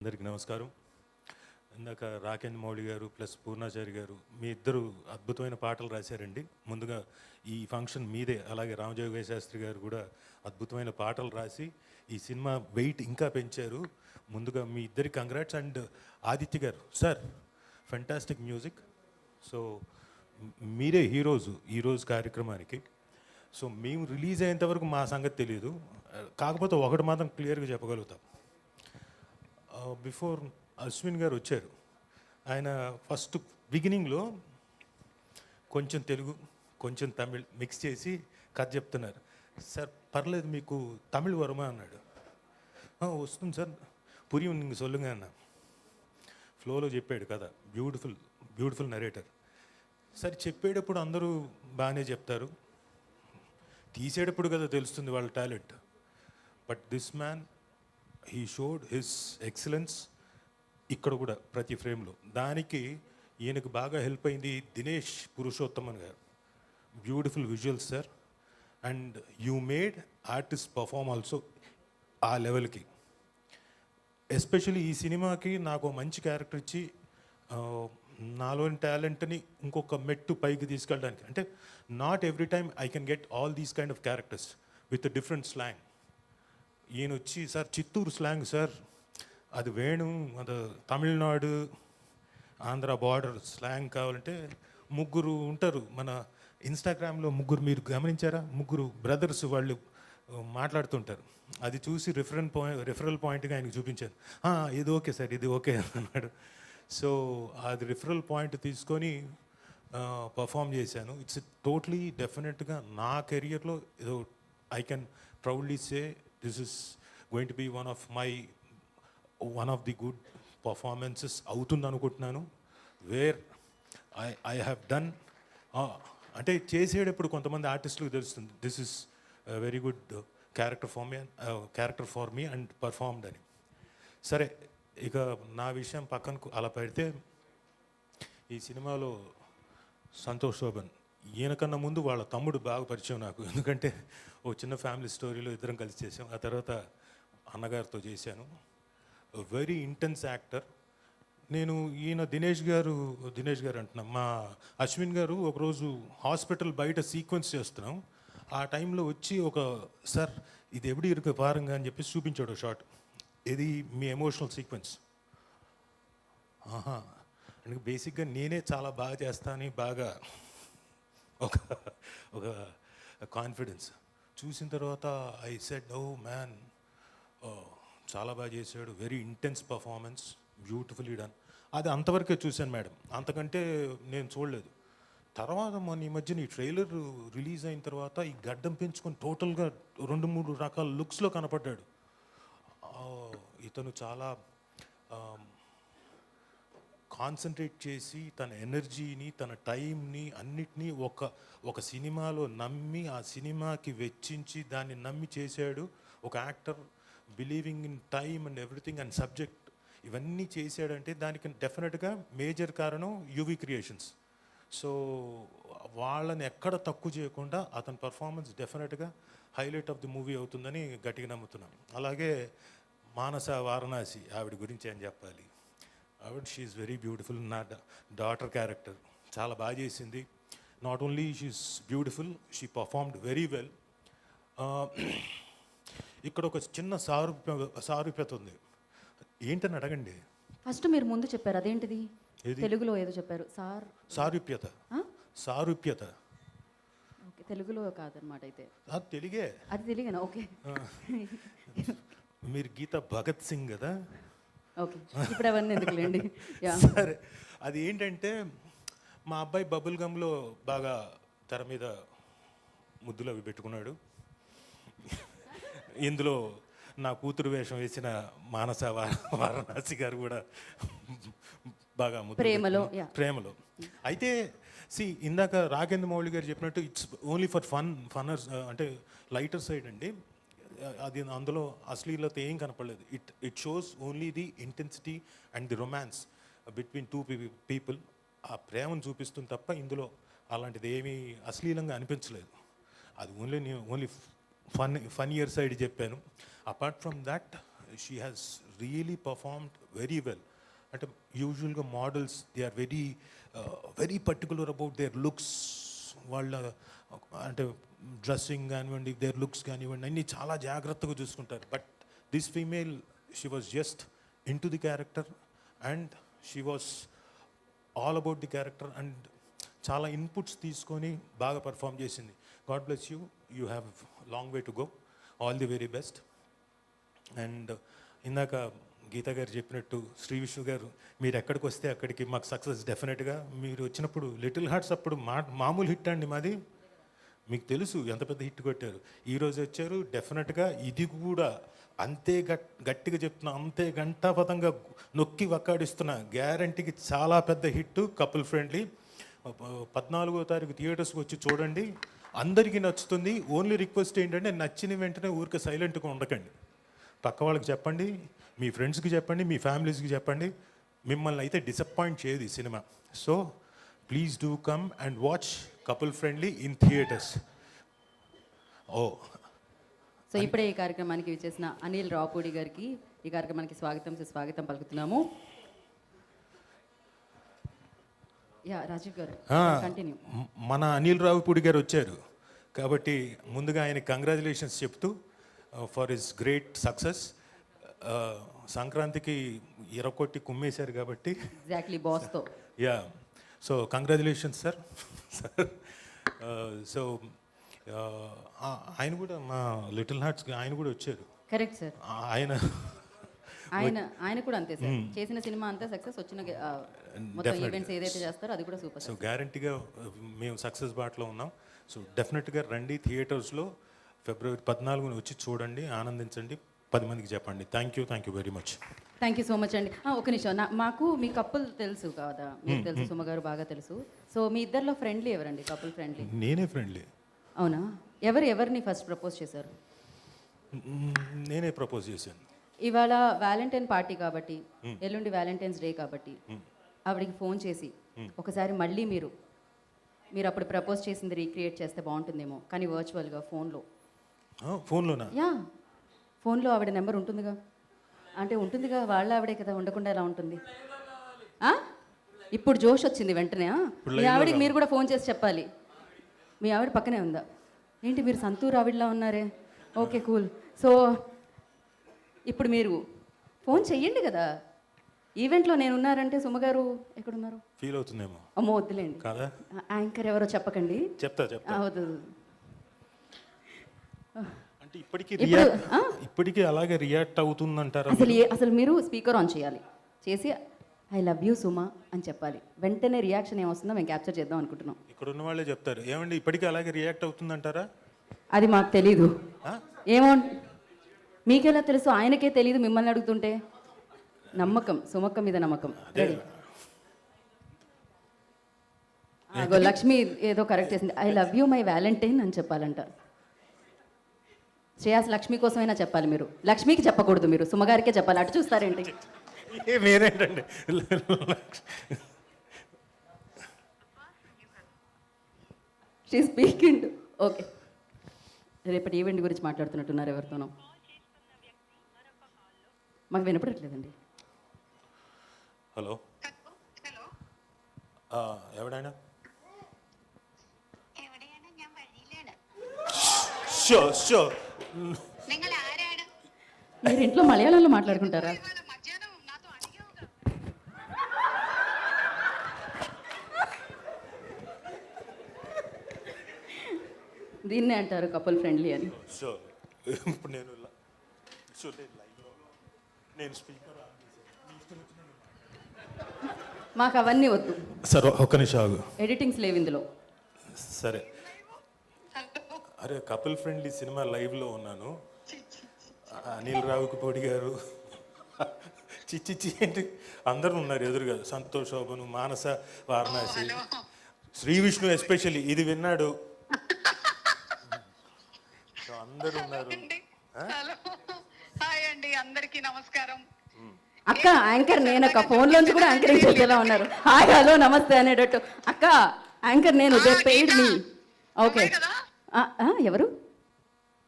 అందరికీ నమస్కారం. ఇందాక రాకేంద్ర మౌళి గారు ప్లస్ పూర్ణాచారి గారు మీ ఇద్దరు అద్భుతమైన పాటలు రాశారండి. ముందుగా ఈ ఫంక్షన్ మీదే. అలాగే రామజోగయ్య శాస్త్రి గారు కూడా అద్భుతమైన పాటలు రాసి ఈ సినిమా వెయిట్ ఇంకా పెంచారు. ముందుగా మీ ఇద్దరి కంగ్రాట్స్. అండ్ ఆదిత్య గారు సార్, ఫెంటాస్టిక్ మ్యూజిక్. సో మీరే హీరోజు ఈరోజు కార్యక్రమానికి. సో మేము రిలీజ్ అయ్యేంతవరకు మా సంగతి తెలియదు. కాకపోతే ఒకటి మాత్రం క్లియర్గా చెప్పగలుగుతాం. బిఫోర్ అశ్విన్ గారు వచ్చారు, ఆయన ఫస్ట్ బిగినింగ్లో కొంచెం తెలుగు కొంచెం తమిళ్ మిక్స్ చేసి కథ చెప్తున్నారు. సార్ పర్లేదు మీకు తమిళ్ వరమా అన్నాడు. వస్తుంది సార్, పురియం నీకు సొల్లుగా అన్న ఫ్లోలో చెప్పాడు కదా. Beautiful narrator. సరే చెప్పేటప్పుడు అందరూ బాగానే చెప్తారు, తీసేటప్పుడు కదా తెలుస్తుంది వాళ్ళ talent. But this man he showed his excellence ఇక్కడ కూడా ప్రతి ఫ్రేమ్లో. దానికి ఈయనకు బాగా హెల్ప్ అయింది దినేష్ పురుషోత్తమన్ గారు. Beautiful visuals sir. And you made artist perform also ఆ లెవెల్కి. ఎస్పెషల్లీ ఈ సినిమాకి నాకు మంచి క్యారెక్టర్ ఇచ్చి నాలోని టాలెంట్ని ఇంకొక మెట్టు పైకి తీసుకెళ్ళడానికి. అంటే not every time I can get all these kind of characters with different slang. ఈయన వచ్చి సార్ చిత్తూరు స్లాంగ్ సార్, అది వేణు, అది తమిళనాడు ఆంధ్ర బార్డర్ స్లాంగ్ కావాలంటే ముగ్గురు ఉంటారు మన ఇన్స్టాగ్రామ్లో. ముగ్గురు మీరు గమనించారా? ముగ్గురు బ్రదర్స్ వాళ్ళు మాట్లాడుతుంటారు. అది చూసి రిఫరల్ పాయింట్గా ఆయనకు చూపించాను. ఇది ఓకే సార్, ఇది ఓకే అన్నాడు. సో అది రిఫరల్ పాయింట్ తీసుకొని పర్ఫామ్ చేశాను. ఇట్స్ టోటలీ డెఫినెట్గా నా కెరియర్లో ఏదో I can proudly say this is going to be one of the good performances అవుతుంది అనుకుంటున్నాను. Where I have done. అంటే చేసేటప్పుడు కొంతమంది ఆర్టిస్టులకు తెలుస్తుంది this is very good character for me and performed అని. సరే, ఇక నా విషయం పక్కనకు అలా పెడితే, ఈ సినిమాలో సంతోష్ శోభన్ ఈయనకన్నా ముందు వాళ్ళ తమ్ముడు బాగా పరిచయం నాకు. ఎందుకంటే ఓ చిన్న ఫ్యామిలీ స్టోరీలో ఇద్దరం కలిసి చేసాం. ఆ తర్వాత అన్నగారితో చేశాను. Very intense actor. నేను ఈయన దినేష్ గారు అంటున్నాం, మా అశ్విన్ గారు ఒకరోజు హాస్పిటల్ బయట సీక్వెన్స్ చేస్తున్నాం. ఆ టైంలో వచ్చి సార్ ఇది ఎప్పుడు ఇరుకు పారంగా అని చెప్పి చూపించాడు షార్ట్. ఇది మీ ఎమోషనల్ సీక్వెన్స్. అంటే బేసిక్గా నేనే చాలా బాగా చేస్తానని బాగా ఒక కాన్ఫిడెన్స్. చూసిన తర్వాత ఐ సెడ్ ఓ మ్యాన్, చాలా బాగా చేశాడు, very intense performance, beautifully done. అది అంతవరకే చూశాను మేడం, అంతకంటే నేను చూడలేదు. తర్వాత మొన్న ఈ మధ్యన ఈ ట్రైలర్ రిలీజ్ అయిన తర్వాత ఈ గడ్డం పెంచుకొని టోటల్గా 2-3 రకాల లుక్స్లో కనపడ్డాడు. ఇతను చాలా కాన్సన్ట్రేట్ చేసి తన ఎనర్జీని, తన టైంని, అన్నిటినీ ఒక సినిమాలో నమ్మి, ఆ సినిమాకి వెచ్చించి దాన్ని నమ్మి చేశాడు. ఒక actor believing in time and everything and subject, ఇవన్నీ చేశాడంటే దానికి డెఫినెట్గా మేజర్ కారణం యూవీ క్రియేషన్స్. సో వాళ్ళని ఎక్కడ తక్కువ చేయకుండా అతని పర్ఫార్మెన్స్ డెఫినెట్గా హైలైట్ ఆఫ్ ది మూవీ అవుతుందని గట్టిగా నమ్ముతున్నాను. అలాగే మానస వారణాసి, ఆవిడ గురించి ఏం చెప్పాలి. ఆవిడ షీఈస్ వెరీ బ్యూటిఫుల్. నా డాటర్ క్యారెక్టర్ చాలా బాగా చేసింది. Not only she is beautiful, she performed very well. ఇక్కడ ఒక చిన్న సారూప్యత ఉంది. ఏంటని అడగండి. ఫస్ట్ మీరు ముందు చెప్పారు, అదేంటిది? తెలుగులో ఏదో చెప్పారు. సారూప్యత. ఓకే, తెలుగులో కాదనమాట. అయితే అది తెలుగే. అది తెలుగేనా? ఓకే. మీరు గీత భగత్ సింగ్ కదా. ఓకే, ఇప్పుడు అవన్నీ ఎందుకులేండి. సరే, అది ఏంటంటే మా అబ్బాయి బబుల్ గమ్లో బాగా తెర మీద ముద్దులు అవి పెట్టుకున్నాడు. ఇందులో నా కూతురు వేషం వేసిన మానస వారణాసి గారు కూడా బాగా ప్రేమలో. అయితే ఇందాక రాకేంద్ర మౌళి గారు చెప్పినట్టు ఇట్స్ ఓన్లీ ఫర్ ఫన్నర్స్, అంటే లైటర్ సైడ్ అండి. అది అందులో అశ్లీలత ఏం కనపడలేదు. It shows only the intensity and the romance between two people. ఆ ప్రేమను చూపిస్తుంది తప్ప ఇందులో అలాంటిది ఏమీ అశ్లీలంగా అనిపించలేదు. అది ఓన్లీ ఫన్ ఇయర్ సైడ్ చెప్పాను. Apart from that, she has really performed very well. అంటే యూజువల్గా models they are very particular about their looks, వాళ్ళ అంటే డ్రెస్సింగ్ కానివ్వండి, దేర్ లుక్స్ కానివ్వండి, అన్నీ చాలా జాగ్రత్తగా చూసుకుంటారు. But this female, she was just in to the character and she was all about the character and చాలా ఇన్పుట్స్ తీసుకొని బాగా పర్ఫామ్ చేసింది. God bless you, you have long way to go, all the very best. And ఇందాక గీతా గారు చెప్పినట్టు, శ్రీ విష్ణు గారు, మీరు ఎక్కడికి వస్తే అక్కడికి మాకు సక్సెస్ డెఫినెట్గా. మీరు వచ్చినప్పుడు లిటిల్ హార్ట్స్ అప్పుడు మామూలు హిట్ అండి మాది, మీకు తెలుసు ఎంత పెద్ద హిట్ కొట్టారు. ఈరోజు వచ్చారు, డెఫినెట్గా ఇది కూడా అంతే గట్టిగా చెప్తున్నా, అంతే గంటాపదంగా నొక్కి వక్కాడిస్తున్నా, గ్యారంటీకి చాలా పెద్ద హిట్. కపుల్ ఫ్రెండ్లీ 14వ తారీఖు థియేటర్స్కి వచ్చి చూడండి, అందరికీ నచ్చుతుంది. ఓన్లీ రిక్వెస్ట్ ఏంటంటే నచ్చిన వెంటనే ఊరికే సైలెంట్గా ఉండకండి, పక్క వాళ్ళకి చెప్పండి, మీ ఫ్రెండ్స్కి చెప్పండి, మీ ఫ్యామిలీస్కి చెప్పండి. మిమ్మల్ని అయితే డిసప్పాయింట్ చేయదు ఈ సినిమా. So please do come and watch couple friendly in theatres. Oh so ఇప్పుడే ఈ కార్యక్రమానికి విచ్చేసిన అనిల్ రావుపూడి గారికి ఈ కార్యక్రమానికి స్వాగతం పలుకుతున్నాము. యా రాజీవ్ గారు కంటిన్యూ. మన అనిల్ రావుపూడి గారు వచ్చారు కాబట్టి ముందుగా ఆయన కంగ్రాచులేషన్స్ చెప్తూ ఫర్ హిస్ గ్రేట్ సక్సెస్. సంక్రాంతికి ఇరకొట్టి కుమ్మేశారు కాబట్టి ఎగ్జాక్ట్లీ బాస్తో. Yeah, so congratulations sir. So ఆయన కూడా మా లిటిల్ హార్ట్స్కి ఆయన కూడా వచ్చారు. Correct sir. ఆయన ఆయన కూడా అంతే సార్, చేసిన సినిమా అంతా సక్సెస్, వచ్చిన మొత్తం ఈవెంట్స్ ఏదైతే చేస్తారో అది కూడా సూపర్. సో గ్యారంటీగా మేము సక్సెస్ బాటలో ఉన్నాం. సో డెఫినెట్గా రండి, థియేటర్స్లో ఫిబ్రవరి 14న వచ్చి చూడండి, ఆనందించండి, 10 మందికి చెప్పండి. Thank you very much. Thank you so much అండి. ఒక నిమిషం, మాకు మీ కపుల్ తెలుసు కదా, మీకు తెలుసు, సుమ గారు బాగా తెలుసు. సో మీ ఇద్దరిలో ఫ్రెండ్లీ ఎవరండి, కపుల్ ఫ్రెండ్లీ? నేనే ఫ్రెండ్లీ. అవునా? ఎవరిని ఫస్ట్ ప్రపోజ్ చేశారు? నేనే ప్రపోజ్ చేశాను. ఇవాళ వ్యాలంటైన్ పార్టీ కాబట్టి, ఎల్లుండి వ్యాలంటైన్స్ డే కాబట్టి ఆవిడికి ఫోన్ చేసి ఒకసారి మళ్ళీ మీరు అప్పుడు ప్రపోజ్ చేసింది రీక్రియేట్ చేస్తే బాగుంటుందేమో, కానీ వర్చువల్గా ఫోన్లోనా? యా, ఫోన్లో ఆవిడ నెంబర్ ఉంటుందిగా. అంటే ఉంటుందిగా, వాళ్ళ ఆవిడే కదా, ఉండకుండా ఎలా ఉంటుంది? ఇప్పుడు జోష్ వచ్చింది వెంటనే. మీ ఆవిడకి మీరు కూడా ఫోన్ చేసి చెప్పాలి. మీ ఆవిడ పక్కనే ఉందా ఏంటి? మీరు సంతూర్ ఆవిడలా ఉన్నారే. Okay cool. సో ఇప్పుడు మీరు ఫోన్ చెయ్యండి కదా. ఈవెంట్లో నేను ఉన్నారంటే సుమగారు ఎక్కడున్నారు? ఫీల్ అవుతుందేమో. అమ్మో వద్దులేండి, కదా యాంకర్ ఎవరో చెప్పకండి. చెప్తా. వద్దు. అంటే ఇప్పటికీ అలాగే రియాక్ట్ అవుతుందంటారా? అసలు మీరు స్పీకర్ ఆన్ చేయాలి, చేసి ఐ లవ్ యూ సుమా అని చెప్పాలి. వెంటనే రియాక్షన్ ఏమొస్తుందో మేము క్యాప్చర్ చేద్దాం అనుకుంటున్నాం. ఇక్కడ ఉన్న వాళ్ళే చెప్తారు, ఏమండి ఇప్పటికీ అలాగే రియాక్ట్ అవుతుందంటారా? అది మాకు తెలీదు. ఏమో, మీకెలా తెలుసు? ఆయనకే తెలీదు మిమ్మల్ని అడుగుతుంటే. నమ్మకం, సుమక్క మీద నమ్మకం. రెడీ. లక్ష్మి ఏదో కరెక్ట్ చేసింది. I love you my Valentine అని చెప్పాలంట. శ్రేయాస్ లక్ష్మి కోసమైనా చెప్పాలి మీరు, లక్ష్మికి చెప్పకూడదు, మీరు సుమగారికే చెప్పాలి. అటు చూస్తారేంటి? మీరేంటండి? She speaking. ఓకే, రేపటి ఈవెంట్ గురించి మాట్లాడుతున్నట్టున్నారు ఎవరితోనో, మాకు వినపడట్లేదండి. హలో, എവിടെയാണ്? మీరు ఇంట్లో మలయాళంలో మాట్లాడుకుంటారా? దీన్నే అంటారు కపుల్ ఫ్రెండ్లీ అని. ఇప్పుడు నేను స్పీకర్ మాకు అవన్నీ వద్దు సార్. ఒక్క నిమిషం ఆగు, ఎడిటింగ్స్ లేవు ఇందులో. సరే. అరే కపుల్ ఫ్రెండ్లీ సినిమా లైవ్లో ఉన్నాను. అనిల్ రావుపూడి గారు, చిచ్చి ఏంటి, అందరూ ఉన్నారు ఎదురుగా. సంతోష్ శోభను, మానస, వారణాసి, శ్రీ విష్ణు ఎస్పెషల్లీ ఇది విన్నాడు. అందరూ ఉన్నారు. అందరికీ నమస్కారం. అక్క యాంకర్ నేను, అక్క ఫోన్ లోంచి కూడా యాంకరింగ్ చేసేలా ఉన్నారు. హాయ్ హలో నమస్తే అనేటట్టు. అక్క యాంకర్ నేను, దే పెయిడ్ మీ. ఓకే,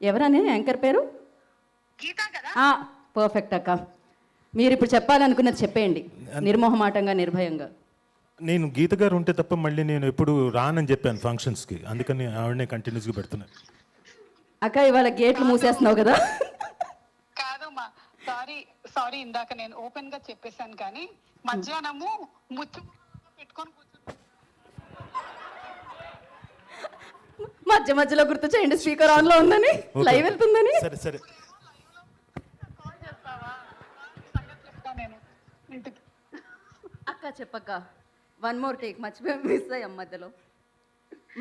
ఎవరనే యాంకర్ పేరు? గీతా కదా? పర్ఫెక్ట్ అక్క. మీరు ఇప్పుడు చెప్పాలనుకున్నది చెప్పేయండి, నిర్మోహమాటంగా, నిర్భయంగా. నేను గీత గారు ఉంటే తప్ప మళ్ళీ నేను ఎప్పుడు రానని చెప్పాను ఫంక్షన్స్కి, అందుకని ఆవిడనే కంటిన్యూస్గా పెడుతున్నాను. అక్క ఇవాళ గేట్లు మూసేస్తున్నావు కదా. కాదమ్మా, సారీ సారీ, ఇందాక నేను ఓపెన్ గా చెప్పేశాను, కానీ మధ్యాహ్నము ముచ్చు పెట్టుకొని కూర్చున్నాను. మధ్య మధ్యలో గుర్తు చేయండి, స్పీకర్ ఆన్ లో ఉందని, Okay. లైవ్ వెళ్తుందని. సరే సరే. కాల్ చేస్తావా? సంగతి చెప్తా నేను ఇంటికి. అక్క చెప్పక్క, వన్ మోర్ టేక్, మర్చిపోయి మిస్ అయ్యాం మధ్యలో.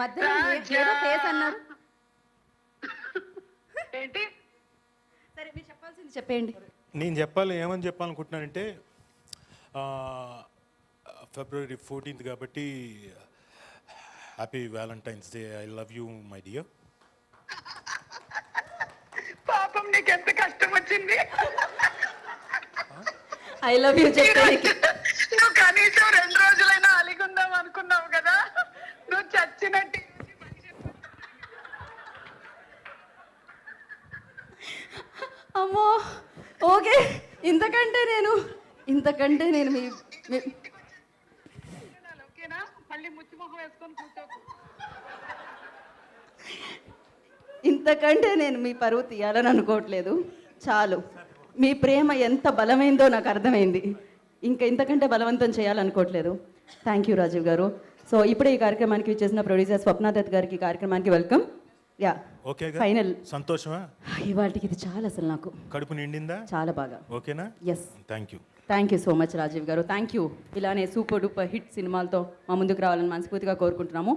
మధ్యలో ఏదో ఫేస్ అన్నారు. ఏంటి? సరే మీరు చెప్పాల్సింది చెప్పేయండి. నేను ఏమని చెప్పాలనుకుంటున్నానంటే ఫిబ్రవరి 14th కాబట్టి happy Valentine's day. I love you my dear. పాపం నీకు ఎంత కష్టం వచ్చింది. ఐ లవ్ యూ చెప్పేది. నువ్వు కనీసం 2 రోజులైనా అలిగుందాం అనుకున్నావు కదా, నువ్వు చచ్చినట్టు. అమ్మో ఓకే, ఇంతకంటే నేను మీ ఓకేనా? మళ్ళీ ముచ్చిమొహం వేసుకొని కూర్చోకు. ఇంతకంటే నేను మీ పరువు తీయాలని అనుకోవట్లేదు. చాలు, మీ ప్రేమ ఎంత బలమైందో నాకు అర్థమైంది. ఇంకా ఇంతకంటే బలవంతం చేయాలనుకోవట్లేదు. థ్యాంక్ యూ రాజీవ్ గారు. సో ఇప్పుడే ఈ కార్యక్రమానికి వచ్చేసిన ప్రొడ్యూసర్ స్వప్న దత్ గారికి ఈ కార్యక్రమానికి వెల్కమ్. Yeah okay final. సంతోషమా? ఇవాళకి ఇది చాలా, అసలు నాకు కడుపు నిండిందా? చాలా బాగా. ఓకేనా? Yes, thank you. Thank you so much Rajiv garu. Thank you. ఇలానే సూపర్ డూపర్ హిట్ సినిమాలతో మా ముందుకు రావాలని మనస్ఫూర్తిగా కోరుకుంటున్నాము.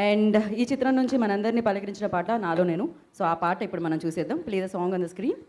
అండ్ ఈ చిత్రం నుంచి మనందరినీ పలకరించిన పాట నాలో నేను. సో ఆ పాట ఇప్పుడు మనం చూసేద్దాం. Please the song on the screen.